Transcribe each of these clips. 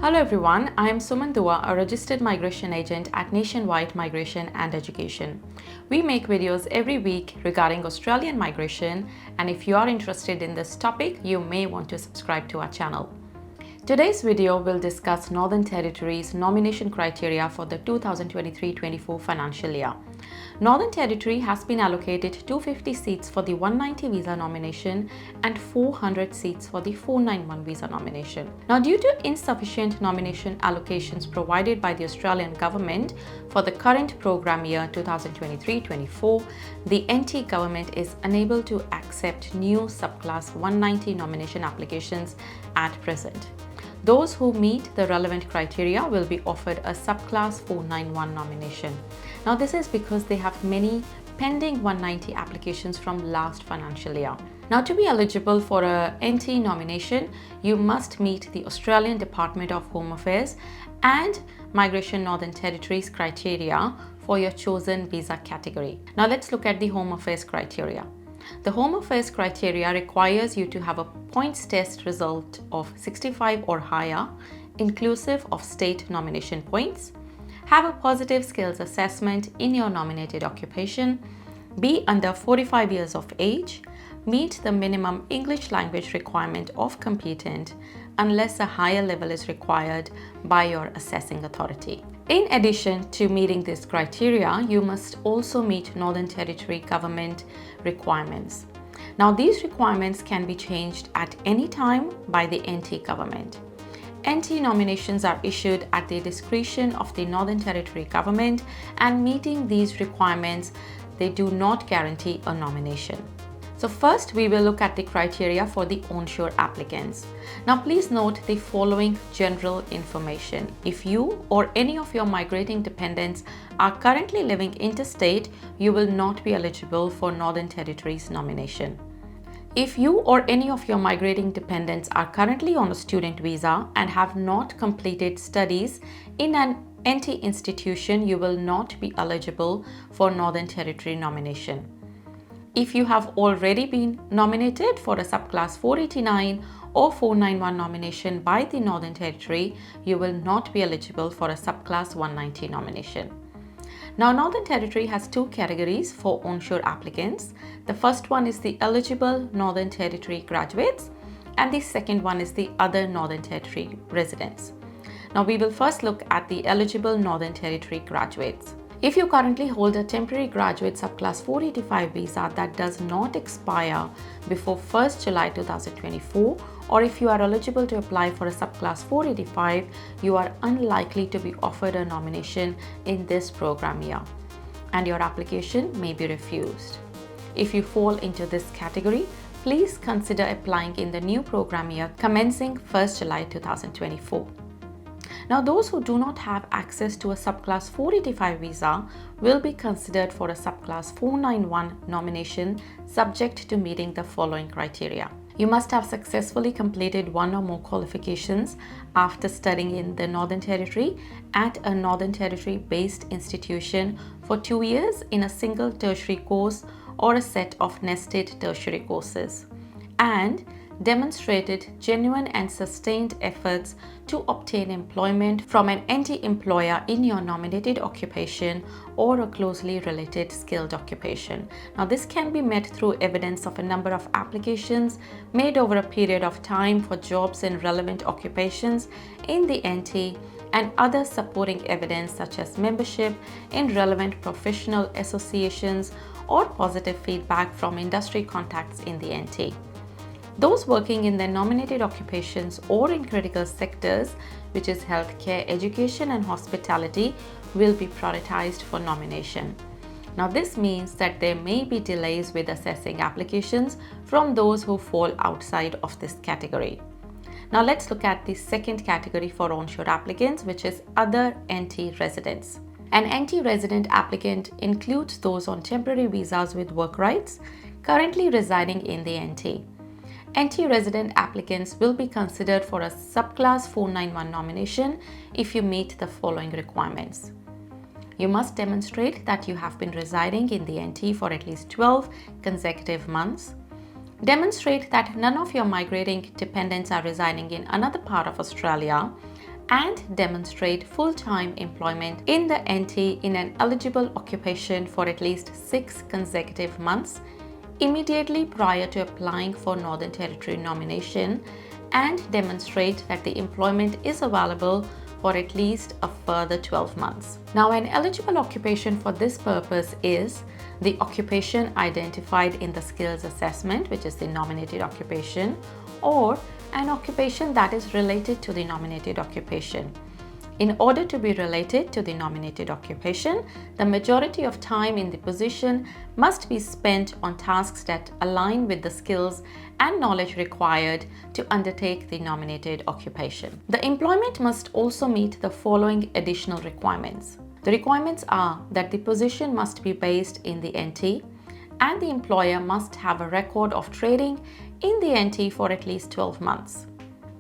Hello everyone, I am Suman Dua, a registered migration agent at Nationwide Migration and Education. We make videos every week regarding Australian migration, and if you are interested in this topic, you may want to subscribe to our channel. Today's video will discuss Northern Territory's nomination criteria for the 2023-24 financial year. Northern Territory has been allocated 250 seats for the 190 visa nomination and 400 seats for the 491 visa nomination. Now, due to insufficient nomination allocations provided by the Australian government for the current program year 2023-24, the NT government is unable to accept new subclass 190 nomination applications at present. Those who meet the relevant criteria will be offered a subclass 491 nomination. Now, this is because they have many pending 190 applications from last financial year. Now, to be eligible for a NT nomination, you must meet the Australian Department of Home Affairs and Migration Northern Territory's criteria for your chosen visa category. Now, let's look at the Home Affairs criteria. The Home Affairs criteria requires you to have a points test result of 65 or higher, inclusive of state nomination points, have a positive skills assessment in your nominated occupation, be under 45 years of age, meet the minimum English language requirement of competent unless a higher level is required by your assessing authority. In addition to meeting this criteria, you must also meet Northern Territory government requirements. Now, these requirements can be changed at any time by the NT government. NT nominations are issued at the discretion of the Northern Territory government, and meeting these requirements, they do not guarantee a nomination. So first, we will look at the criteria for the onshore applicants. Now, please note the following general information. If you or any of your migrating dependents are currently living interstate, you will not be eligible for Northern Territory's nomination. If you or any of your migrating dependents are currently on a student visa and have not completed studies in an NT institution, you will not be eligible for Northern Territory nomination. If you have already been nominated for a subclass 489 or 491 nomination by the Northern Territory, you will not be eligible for a subclass 190 nomination. Now, Northern Territory has two categories for onshore applicants. The first one is the eligible Northern Territory graduates, and the second one is the other Northern Territory residents. Now, we will first look at the eligible Northern Territory graduates. If you currently hold a temporary graduate subclass 485 visa that does not expire before 1st July 2024, or if you are eligible to apply for a subclass 485, you are unlikely to be offered a nomination in this program year, and your application may be refused. If you fall into this category, please consider applying in the new program year commencing 1st July 2024. Now, those who do not have access to a subclass 485 visa will be considered for a subclass 491 nomination subject to meeting the following criteria. You must have successfully completed one or more qualifications after studying in the Northern Territory at a Northern Territory based institution for 2 years in a single tertiary course or a set of nested tertiary courses, and demonstrated genuine and sustained efforts to obtain employment from an NT employer in your nominated occupation or a closely related skilled occupation. Now, this can be met through evidence of a number of applications made over a period of time for jobs in relevant occupations in the NT and other supporting evidence such as membership in relevant professional associations or positive feedback from industry contacts in the NT. Those working in their nominated occupations or in critical sectors, which is healthcare, education, and hospitality, will be prioritized for nomination. Now, this means that there may be delays with assessing applications from those who fall outside of this category. Now, let's look at the second category for onshore applicants, which is other NT residents. An NT resident applicant includes those on temporary visas with work rights currently residing in the NT. NT resident applicants will be considered for a subclass 491 nomination if you meet the following requirements. You must demonstrate that you have been residing in the NT for at least 12 consecutive months. Demonstrate that none of your migrating dependents are residing in another part of Australia and demonstrate full-time employment in the NT in an eligible occupation for at least 6 consecutive months immediately prior to applying for Northern Territory nomination, and demonstrate that the employment is available for at least a further 12 months. Now, an eligible occupation for this purpose is the occupation identified in the skills assessment, which is the nominated occupation, or an occupation that is related to the nominated occupation. In order to be related to the nominated occupation, the majority of time in the position must be spent on tasks that align with the skills and knowledge required to undertake the nominated occupation. The employment must also meet the following additional requirements. The requirements are that the position must be based in the NT, and the employer must have a record of trading in the NT for at least 12 months.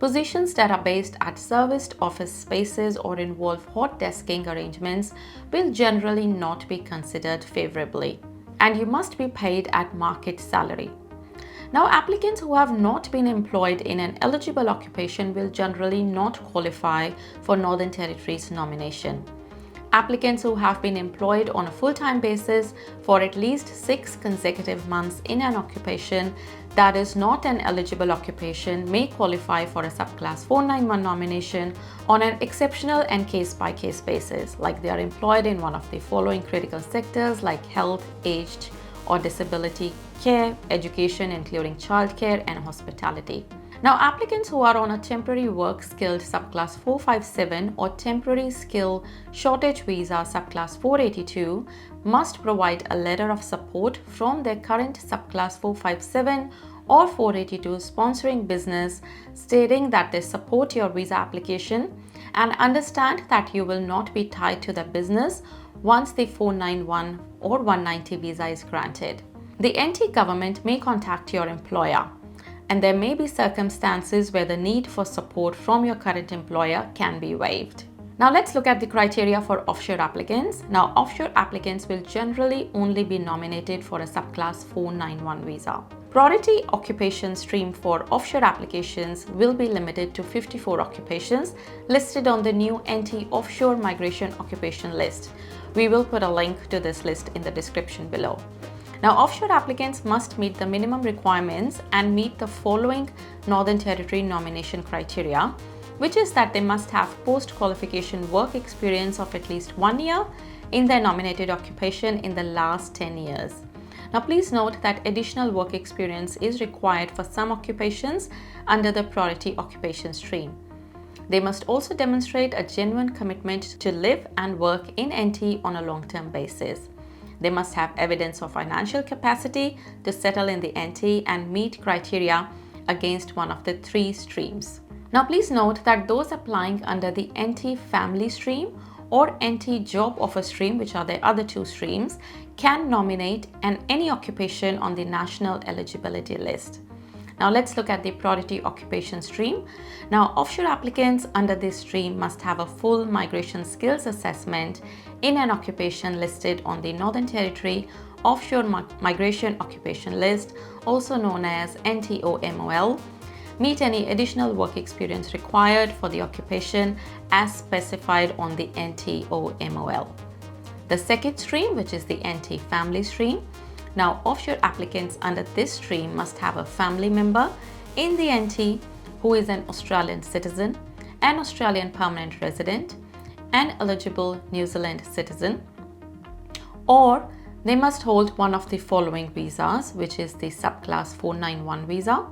Positions that are based at serviced office spaces or involve hot desking arrangements will generally not be considered favorably, and you must be paid at market salary. Now, applicants who have not been employed in an eligible occupation will generally not qualify for Northern Territory's nomination. Applicants who have been employed on a full-time basis for at least 6 consecutive months in an occupation that is not an eligible occupation may qualify for a subclass 491 nomination on an exceptional and case-by-case basis, like they are employed in one of the following critical sectors like health, aged or disability care, education including childcare, and hospitality. Now, applicants who are on a temporary work skilled subclass 457 or temporary skill shortage visa subclass 482 must provide a letter of support from their current subclass 457 or 482 sponsoring business stating that they support your visa application and understand that you will not be tied to the business once the 491 or 190 visa is granted. The NT government may contact your employer, and there may be circumstances where the need for support from your current employer can be waived. Now let's look at the criteria for offshore applicants. Now, offshore applicants will generally only be nominated for a subclass 491 visa. Priority occupation stream for offshore applications will be limited to 54 occupations listed on the new NT Offshore Migration Occupation List. We will put a link to this list in the description below. Now, offshore applicants must meet the minimum requirements and meet the following Northern Territory nomination criteria, which is that they must have post-qualification work experience of at least 1 year in their nominated occupation in the last 10 years. Now, please note that additional work experience is required for some occupations under the priority occupation stream. They must also demonstrate a genuine commitment to live and work in NT on a long-term basis. They must have evidence of financial capacity to settle in the NT and meet criteria against one of the 3 streams. Now, please note that those applying under the NT Family Stream or NT Job Offer Stream, which are the other 2 streams, can nominate any occupation on the National Eligibility List. Now, let's look at the Priority Occupation Stream. Now, offshore applicants under this stream must have a full migration skills assessment in an occupation listed on the Northern Territory Offshore Migration Occupation List, also known as NTOMOL, meet any additional work experience required for the occupation as specified on the NTOMOL. The second stream, which is the NT Family Stream. Now, offshore applicants under this stream must have a family member in the NT who is an Australian citizen, an Australian permanent resident, an eligible New Zealand citizen, or they must hold one of the following visas, which is the subclass 491 visa,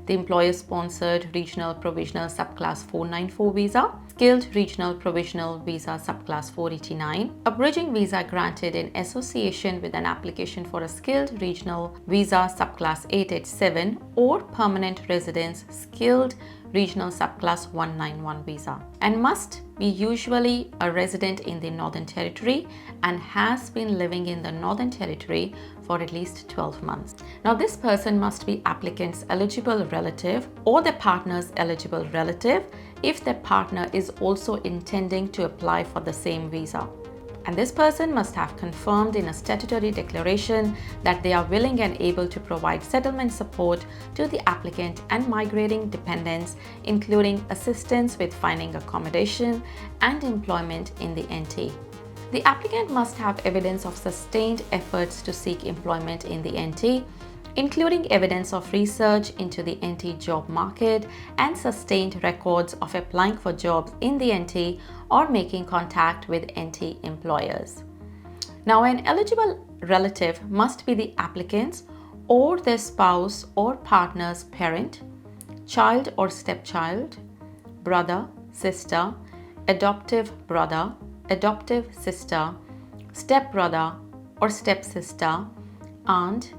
the employer-sponsored regional provisional subclass 494 visa, skilled regional provisional visa subclass 489, a bridging visa granted in association with an application for a skilled regional visa subclass 887, or permanent residence skilled regional subclass 191 visa, and must be usually a resident in the Northern Territory and has been living in the Northern Territory for at least 12 months. Now, this person must be applicant's eligible relative or their partner's eligible relative if their partner is also intending to apply for the same visa. And this person must have confirmed in a statutory declaration that they are willing and able to provide settlement support to the applicant and migrating dependents, including assistance with finding accommodation and employment in the NT. The applicant must have evidence of sustained efforts to seek employment in the NT, including evidence of research into the NT job market and sustained records of applying for jobs in the NT or making contact with NT employers. Now, an eligible relative must be the applicant's or their spouse or partner's parent, child or stepchild, brother, sister, adoptive brother, adoptive sister, stepbrother or stepsister, aunt,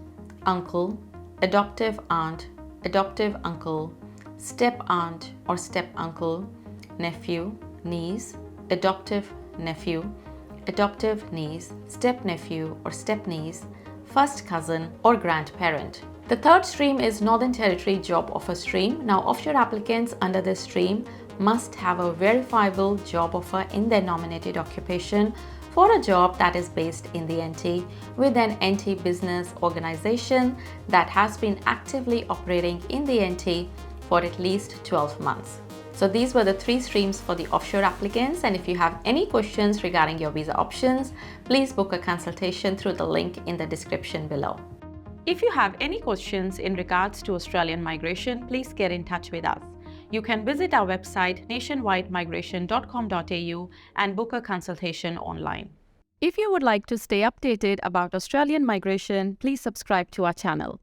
uncle, adoptive aunt, adoptive uncle, step aunt or step uncle, nephew, niece, adoptive nephew, adoptive niece, step nephew or step niece, first cousin or grandparent. The third stream is Northern Territory job offer stream. Now, offshore applicants under this stream must have a verifiable job offer in their nominated occupation for a job that is based in the NT with an NT business organization that has been actively operating in the NT for at least 12 months. So these were the three streams for the offshore applicants, and if you have any questions regarding your visa options, please book a consultation through the link in the description below. If you have any questions in regards to Australian migration, please get in touch with us. You can visit our website nationwidemigration.com.au and book a consultation online. If you would like to stay updated about Australian migration, please subscribe to our channel.